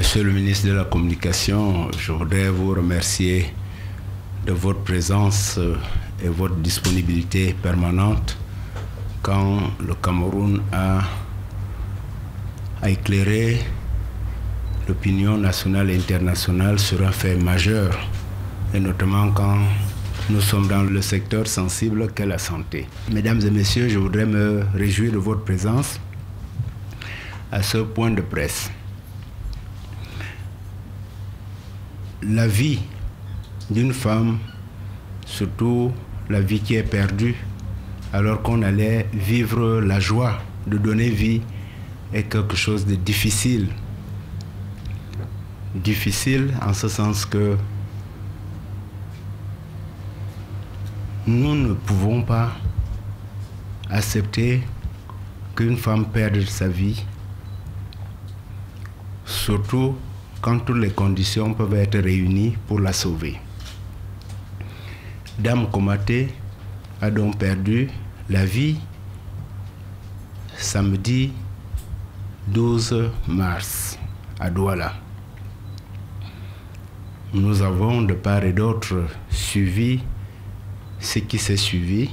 Monsieur le ministre de la Communication, je voudrais vous remercier de votre présence et votre disponibilité permanente quand le Cameroun a éclairé l'opinion nationale et internationale sur un fait majeur, et notamment quand nous sommes dans le secteur sensible qu'est la santé. Mesdames et messieurs, je voudrais me réjouir de votre présence à ce point de presse. La vie d'une femme, surtout la vie qui est perdue, alors qu'on allait vivre la joie de donner vie, est quelque chose de difficile. Difficile en ce sens que nous ne pouvons pas accepter qu'une femme perde sa vie, surtout quand toutes les conditions peuvent être réunies pour la sauver. Dame Komaté a donc perdu la vie samedi 12 mars à Douala. Nous avons de part et d'autre suivi ce qui s'est suivi,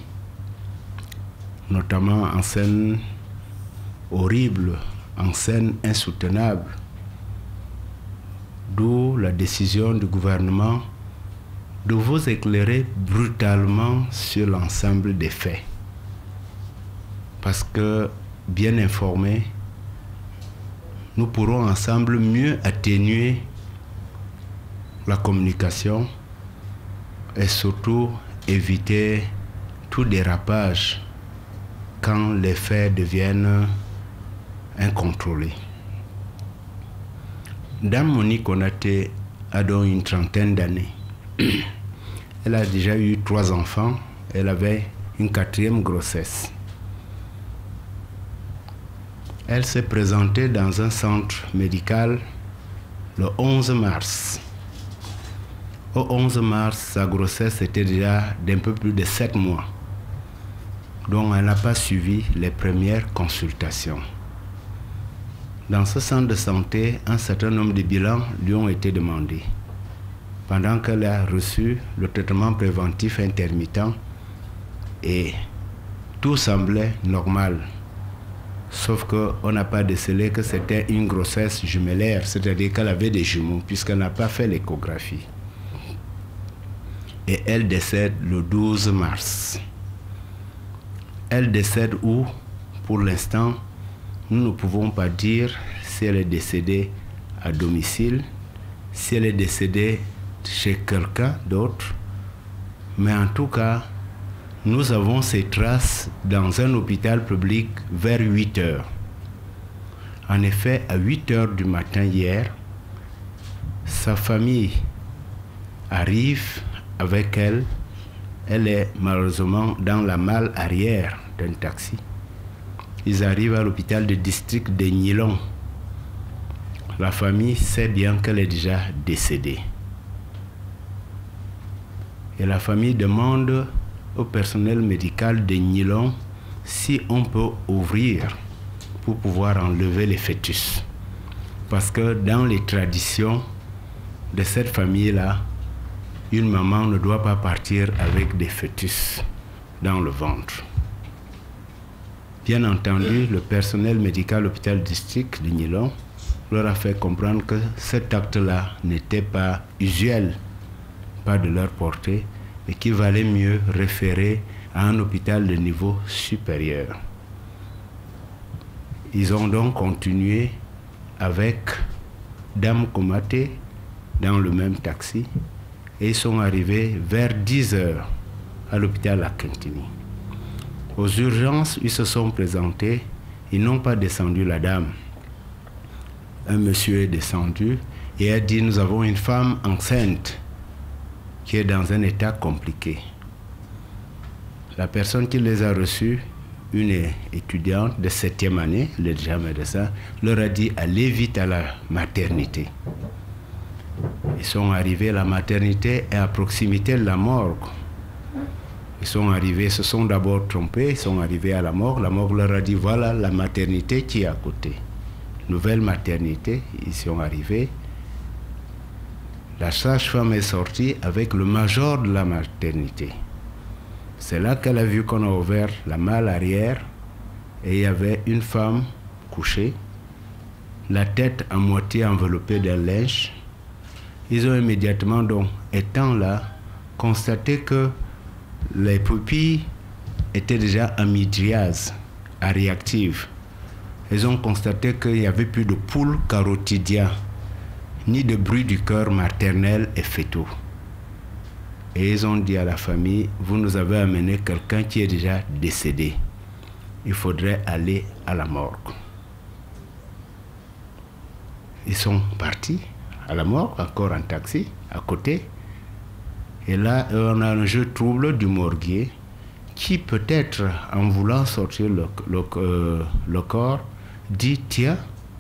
notamment en scène horrible, en scène insoutenable, d'où la décision du gouvernement de vous éclairer brutalement sur l'ensemble des faits. Parce que, bien informés, nous pourrons ensemble mieux atténuer la communication et surtout éviter tout dérapage quand les faits deviennent incontrôlés. Dame Monique Konaté a donc une trentaine d'années. Elle a déjà eu 3 enfants. Elle avait une 4e grossesse. Elle s'est présentée dans un centre médical le 11 mars. Au 11 mars, sa grossesse était déjà d'un peu plus de 7 mois. Donc elle n'a pas suivi les premières consultations. Dans ce centre de santé, un certain nombre de bilans lui ont été demandés. Pendant qu'elle a reçu le traitement préventif intermittent, et tout semblait normal. Sauf qu'on n'a pas décelé que c'était une grossesse jumellaire, c'est-à-dire qu'elle avait des jumeaux, puisqu'elle n'a pas fait l'échographie. Et elle décède le 12 mars. Elle décède où? Pour l'instant, nous ne pouvons pas dire si elle est décédée à domicile, si elle est décédée chez quelqu'un d'autre, mais en tout cas, nous avons ces traces dans un hôpital public vers 8 heures. En effet, à 8 heures du matin hier, sa famille arrive avec elle. Elle est malheureusement dans la malle arrière d'un taxi. Ils arrivent à l'hôpital de district de Nilon. La famille sait bien qu'elle est déjà décédée. Et la famille demande au personnel médical de Nilon si on peut ouvrir pour pouvoir enlever les fœtus. Parce que dans les traditions de cette famille-là, une maman ne doit pas partir avec des fœtus dans le ventre. Bien entendu, le personnel médical de l'hôpital district de Nilon leur a fait comprendre que cet acte-là n'était pas usuel, pas de leur portée, et qu'il valait mieux référer à un hôpital de niveau supérieur. Ils ont donc continué avec Dame Komaté dans le même taxi et ils sont arrivés vers 10 heures à l'hôpital à Kintini. Aux urgences, ils se sont présentés, ils n'ont pas descendu la dame. Un monsieur est descendu et a dit: nous avons une femme enceinte qui est dans un état compliqué. La personne qui les a reçus, une étudiante de 7e année, elle est déjà médecin, leur a dit: allez vite à la maternité. Ils sont arrivés, la maternité est à proximité de la morgue. Ils sont arrivés, se sont d'abord trompés, ils sont arrivés à la morgue leur a dit: voilà la maternité qui est à côté. Nouvelle maternité, ils sont arrivés, La sage-femme est sortie avec le major de la maternité. C'est là qu'elle a vu qu'on a ouvert la malle arrière et il y avait une femme couchée, la tête à moitié enveloppée d'un linge. Ils ont immédiatement, donc, étant là, constaté que les pupilles étaient déjà en midriase, réactives. Ils ont constaté qu'il n'y avait plus de pouls carotidiens, ni de bruit du cœur maternel et fœtaux. Et ils ont dit à la famille, vous nous avez amené quelqu'un qui est déjà décédé. Il faudrait aller à la morgue. Ils sont partis à la morgue, encore en taxi, à côté. Et là, on a un jeu trouble du morguier qui peut-être, en voulant sortir le corps, dit, tiens,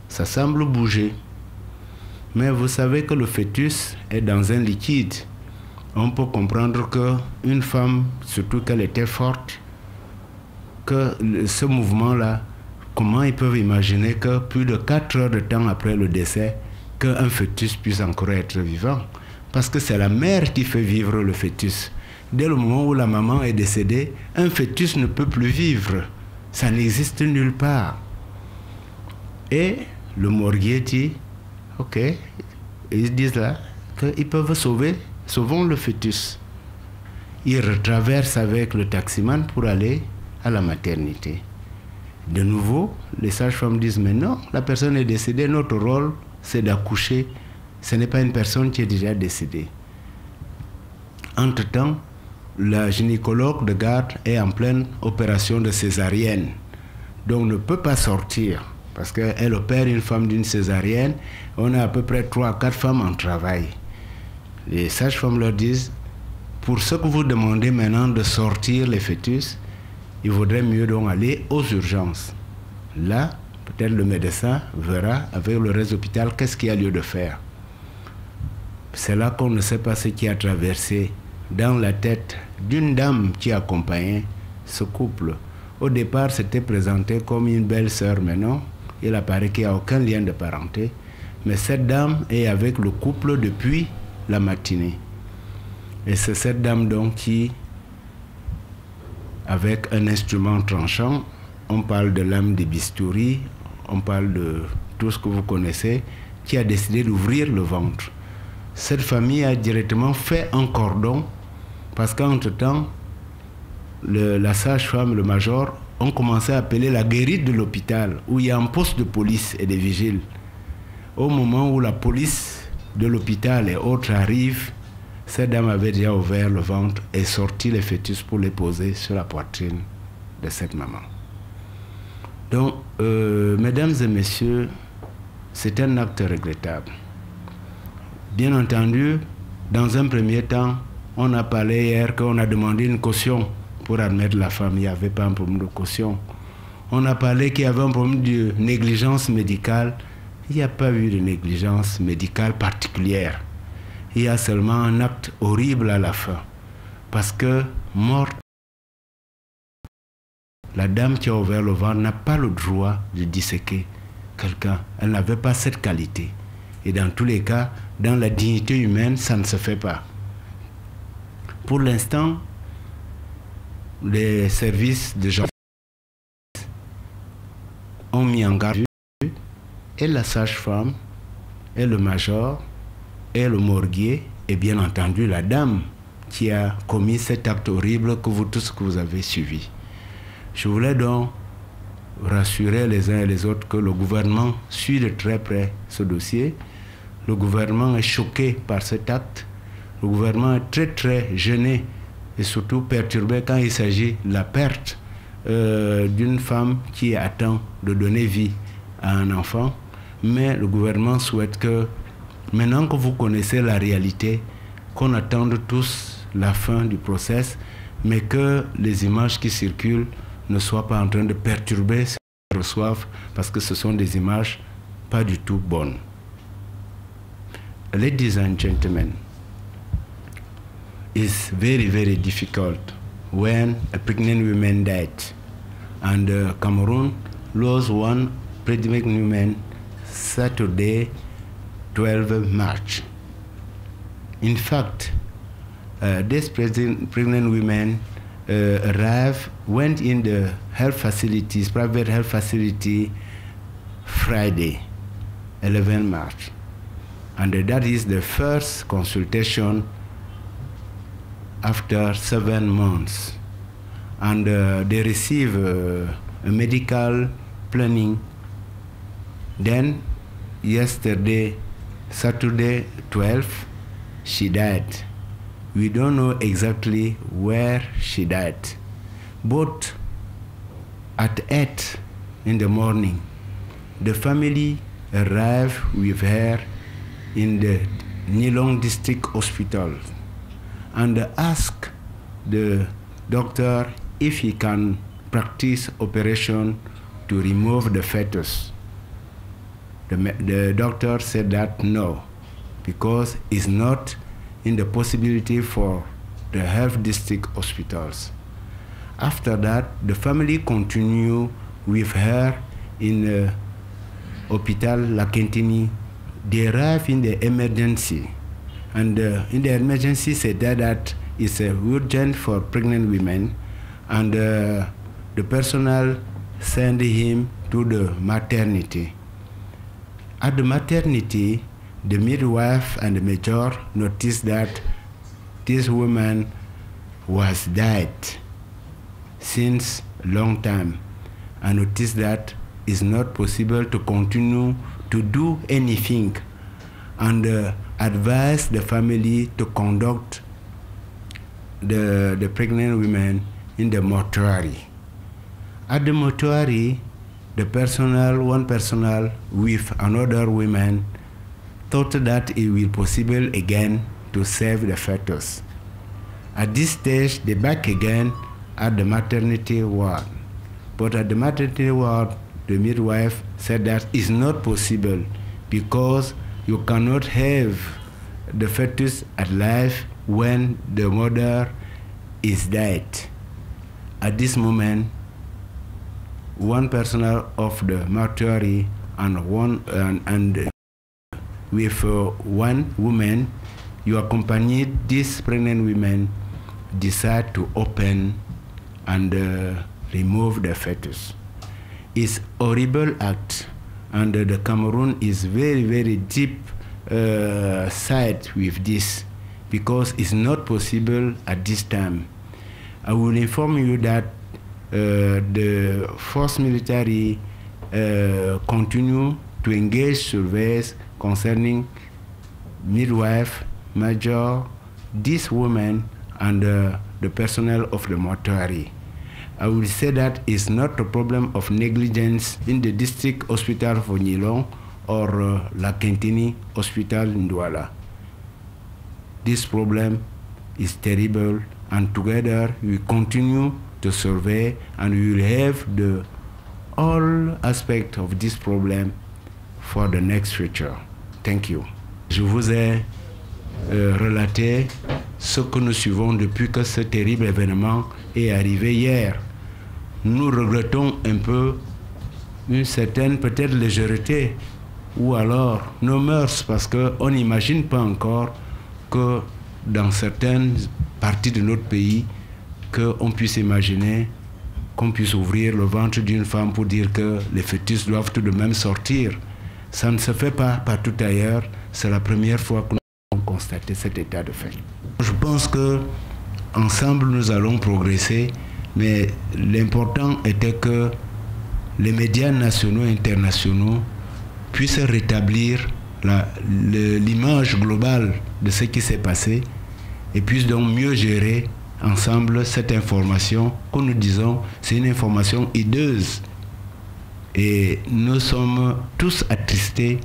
ça semble bouger. Mais vous savez que le fœtus est dans un liquide. On peut comprendre qu'une femme, surtout qu'elle était forte, que ce mouvement-là, comment ils peuvent imaginer que plus de 4 heures de temps après le décès, qu'un fœtus puisse encore être vivant? Parce que c'est la mère qui fait vivre le fœtus. Dès le moment où la maman est décédée, un fœtus ne peut plus vivre. Ça n'existe nulle part. Et le morguier dit, ok, ils disent là qu'ils peuvent sauvons le fœtus. Ils retraversent avec le taximan pour aller à la maternité. De nouveau, les sages-femmes disent, mais non, la personne est décédée, notre rôle, c'est d'accoucher. Ce n'est pas une personne qui est déjà décédée. Entre-temps, la gynécologue de garde est en pleine opération de césarienne. Donc ne peut pas sortir parce qu'elle opère une femme d'une césarienne. On a à peu près 3 à 4 femmes en travail. Les sages-femmes leur disent, pour ce que vous demandez maintenant de sortir les fœtus, il vaudrait mieux donc aller aux urgences. Là, peut-être le médecin verra avec le reste de l'hôpital qu'est-ce qu'il y a lieu de faire. C'est là qu'on ne sait pas ce qui a traversé dans la tête d'une dame qui accompagnait ce couple. Au départ, c'était présenté comme une belle-sœur, mais non, il apparaît qu'il n'y a aucun lien de parenté. Mais cette dame est avec le couple depuis la matinée. Et c'est cette dame donc qui, avec un instrument tranchant, on parle de lame de bistouri, on parle de tout ce que vous connaissez, qui a décidé d'ouvrir le ventre. Cette famille a directement fait un cordon parce qu'entre-temps, la sage-femme, le major, ont commencé à appeler la guérite de l'hôpital où il y a un poste de police et des vigiles. Au moment où la police de l'hôpital et autres arrivent, cette dame avait déjà ouvert le ventre et sorti les fœtus pour les poser sur la poitrine de cette maman. Donc, mesdames et messieurs, c'est un acte regrettable. Bien entendu, dans un premier temps, on a parlé hier qu'on a demandé une caution pour admettre la femme. Il n'y avait pas un problème de caution. On a parlé qu'il y avait un problème de négligence médicale. Il n'y a pas eu de négligence médicale particulière. Il y a seulement un acte horrible à la fin. Parce que, morte, la dame qui a ouvert le ventre n'a pas le droit de disséquer quelqu'un. Elle n'avait pas cette qualité. Et dans tous les cas, dans la dignité humaine, ça ne se fait pas. Pour l'instant, les services de justice ont mis en garde et la sage-femme, et le major, et le morguier, et bien entendu la dame qui a commis cet acte horrible que vous tous que vous avez suivi. Je voulais donc rassurer les uns et les autres que le gouvernement suit de très près ce dossier. Le gouvernement est choqué par cet acte. Le gouvernement est très très gêné et surtout perturbé quand il s'agit de la perte d'une femme qui attend de donner vie à un enfant. Mais le gouvernement souhaite que, maintenant que vous connaissez la réalité, qu'on attende tous la fin du process, mais que les images qui circulent ne soient pas en train de perturber ceux qui reçoivent, parce que ce sont des images pas du tout bonnes. Ladies and gentlemen, it's very, very difficult when a pregnant woman died. And Cameroon lost one pregnant woman Saturday, 12 March. In fact, these pregnant women went in the health facilities, private health facility, Friday, 11 March. And that is the first consultation after 7 months. And they receive a medical planning. Then, yesterday, Saturday 12, she died. We don't know exactly where she died. But at 8 in the morning, the family arrived with her in the Nilong District Hospital and asked the doctor if he can practice operation to remove the fetus. The doctor said that no, because it's not in the possibility for the health district hospitals. After that, the family continued with her in Hospital La Quintini. They arrived in the emergency, and in the emergency said that it's urgent for pregnant women, and the personnel sent him to the maternity. At the maternity, the midwife and the major noticed that this woman was died since a long time, and noticed that it's not possible to continue to do anything, and advised the family to conduct the pregnant women in the mortuary. At the mortuary, one personnel with another woman thought that it will be possible again to save the fetus. At this stage, they back again at the maternity ward. But at the maternity ward, the midwife said that it's not possible because you cannot have the fetus alive when the mother is dead. At this moment, one personnel of the mortuary and with one woman, you accompanied these pregnant women, decide to open and remove the fetus. It's a horrible act, and the Cameroon is very, very deep side with this, because it's not possible at this time. I will inform you that the force military continue to engage surveys concerning midwife, major, this woman, and the personnel of the mortuary. I will say that it's not a problem of negligence in the district hospital for Nilong or La Quintini Hospital in Douala. This problem is terrible, and together we continue to survey, and we will have all aspects of this problem for the next future. Thank you. Je vous ai relaté ce que nous suivons depuis que ce terrible événement est arrivé hier. Nous regrettons un peu une certaine peut-être légèreté ou alors nos mœurs, parce qu'on n'imagine pas encore que dans certaines parties de notre pays, qu'on puisse imaginer qu'on puisse ouvrir le ventre d'une femme pour dire que les fœtus doivent tout de même sortir. Ça ne se fait pas partout ailleurs. C'est la première fois que nous avons constaté cet état de fait. Je pense que ensemble nous allons progresser, mais l'important était que les médias nationaux et internationaux puissent rétablir l'image globale de ce qui s'est passé et puissent donc mieux gérer ensemble cette information que nous disons, c'est une information hideuse. Et nous sommes tous attristés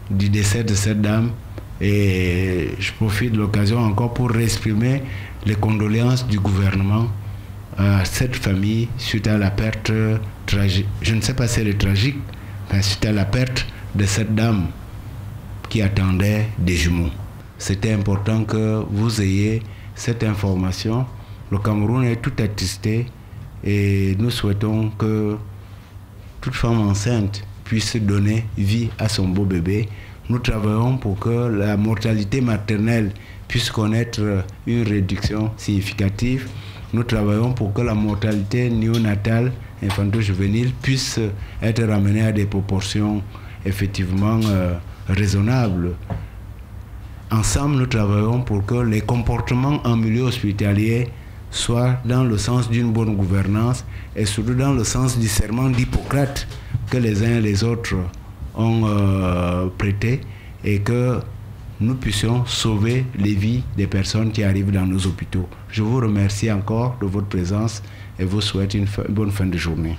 du décès de cette dame. Et je profite de l'occasion encore pour exprimer les condoléances du gouvernement à cette famille suite à la perte tragique. Je ne sais pas si elle est tragique, mais suite à la perte de cette dame qui attendait des jumeaux. C'était important que vous ayez cette information. Le Cameroun est tout attristé et nous souhaitons que toute femme enceinte puisse donner vie à son beau bébé. Nous travaillons pour que la mortalité maternelle puisse connaître une réduction significative. Nous travaillons pour que la mortalité néonatale infanto-juvénile puisse être ramenée à des proportions effectivement raisonnables. Ensemble, nous travaillons pour que les comportements en milieu hospitalier soient dans le sens d'une bonne gouvernance et surtout dans le sens du serment d'Hippocrate que les uns et les autres ont prêté, et que nous puissions sauver les vies des personnes qui arrivent dans nos hôpitaux. Je vous remercie encore de votre présence et vous souhaite une bonne fin de journée.